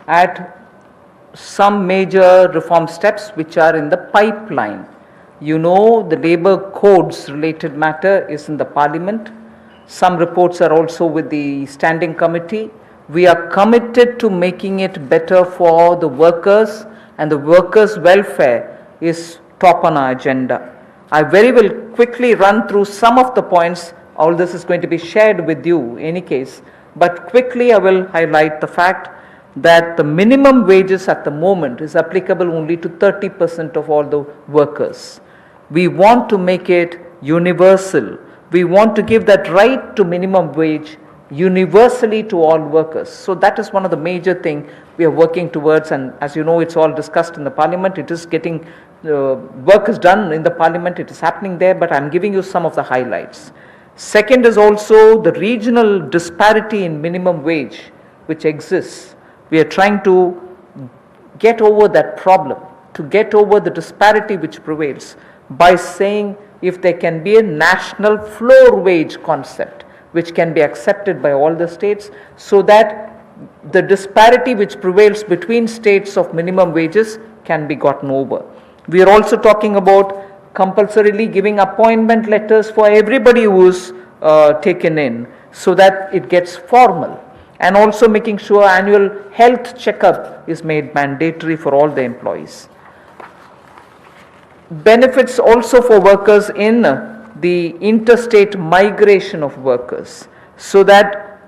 at some major reform steps which are in the pipeline. You know, the labor codes related matter is in the parliament. Some reports are also with the standing committee. We are committed to making it better for the workers, and the workers' welfare is top on our agenda. I very will quickly run through some of the points. All this is going to be shared with you in any case, but quickly I will highlight the fact that the minimum wages at the moment is applicable only to 30% of all the workers. We want to make it universal. We want to give that right to minimum wage universally to all workers. So that is one of the major things we are working towards, and as you know, it's all discussed in the parliament. It is getting, work is done in the parliament, it is happening there, but I'm giving you some of the highlights. Second is also the regional disparity in minimum wage which exists. We are trying to get over that problem, to get over the disparity which prevails by saying if there can be a national floor wage concept which can be accepted by all the states, so that the disparity which prevails between states of minimum wages can be gotten over. We are also talking about compulsorily giving appointment letters for everybody who is taken in, so that it gets formal, and also making sure annual health checkup is made mandatory for all the employees. Benefits also for workers in the interstate migration of workers, so that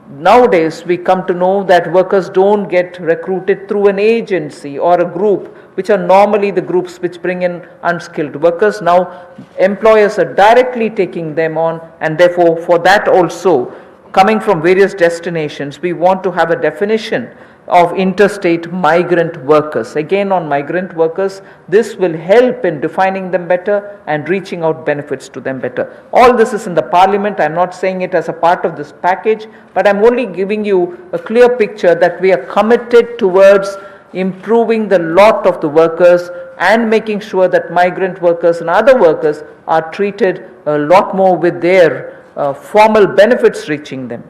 nowadays we come to know that workers don't get recruited through an agency or a group, which are normally the groups which bring in unskilled workers. Now employers are directly taking them on, and therefore for that also, coming from various destinations, we want to have a definition of interstate migrant workers. Again, on migrant workers, this will help in defining them better and reaching out benefits to them better. All this is in the parliament. I'm not saying it as a part of this package, but I'm only giving you a clear picture that we are committed towards improving the lot of the workers and making sure that migrant workers and other workers are treated a lot more with their formal benefits reaching them.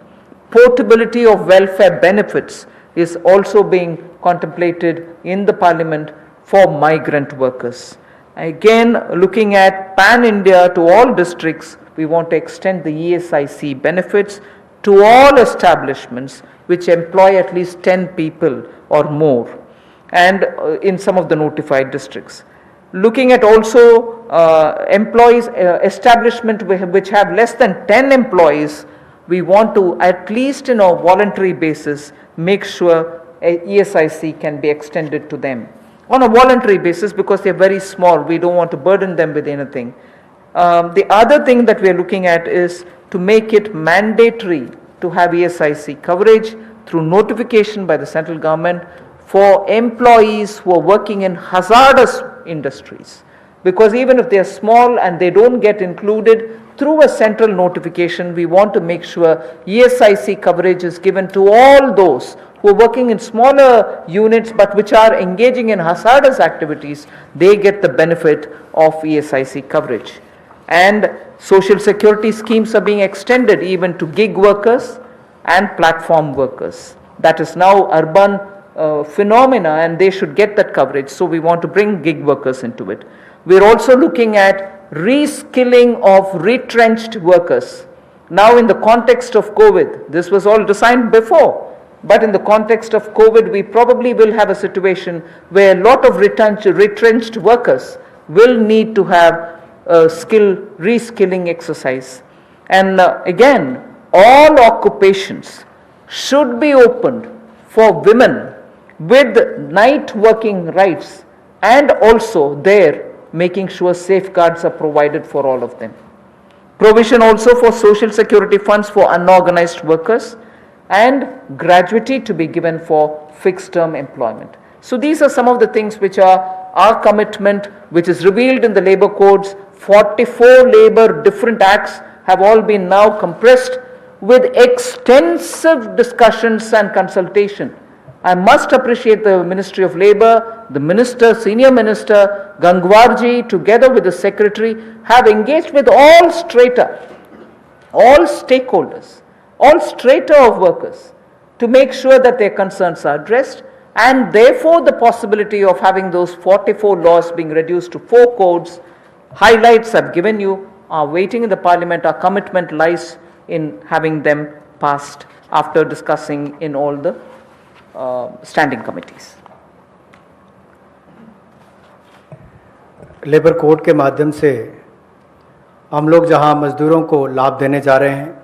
Portability of welfare benefits is also being contemplated in the parliament for migrant workers. Again, looking at pan-India to all districts, we want to extend the ESIC benefits to all establishments which employ at least 10 people or more, and in some of the notified districts. Looking at also employees, establishment which have less than 10 employees, we want to, at least in a voluntary basis, make sure ESIC can be extended to them on a voluntary basis, because they are very small. We don't want to burden them with anything. The other thing that we are looking at is to make it mandatory to have ESIC coverage through notification by the central government for employees who are working in hazardous industries, because even if they are small and they don't get included through a central notification, we want to make sure ESIC coverage is given to all those who are working in smaller units but which are engaging in hazardous activities. They get the benefit of ESIC coverage. And social security schemes are being extended even to gig workers and platform workers. That is now urban phenomena, and they should get that coverage. So we want to bring gig workers into it. We are also looking at reskilling of retrenched workers. Now in the context of COVID, this was all designed before, but in the context of COVID, we probably will have a situation where a lot of retrenched workers will need to have a reskilling exercise. And again, all occupations should be opened for women with night working rights, and also there making sure safeguards are provided for all of them. Provision also for social security funds for unorganized workers, and gratuity to be given for fixed term employment. So these are some of the things which are our commitment, which is revealed in the labor codes. 44 labor different acts have all been now compressed with extensive discussions and consultation. I must appreciate the Ministry of Labour, the Minister, Senior Minister Gangwarji, together with the Secretary, have engaged with all strata, all stakeholders, all strata of workers, to make sure that their concerns are addressed. And therefore, the possibility of having those 44 laws being reduced to 4 codes, highlights I've given you, are waiting in the Parliament. Our commitment lies in having them passed after discussing in all the standing committees. Labour code के माध्यम से हम लोग जहां मजदूरों को लाभ देने जा रहे हैं,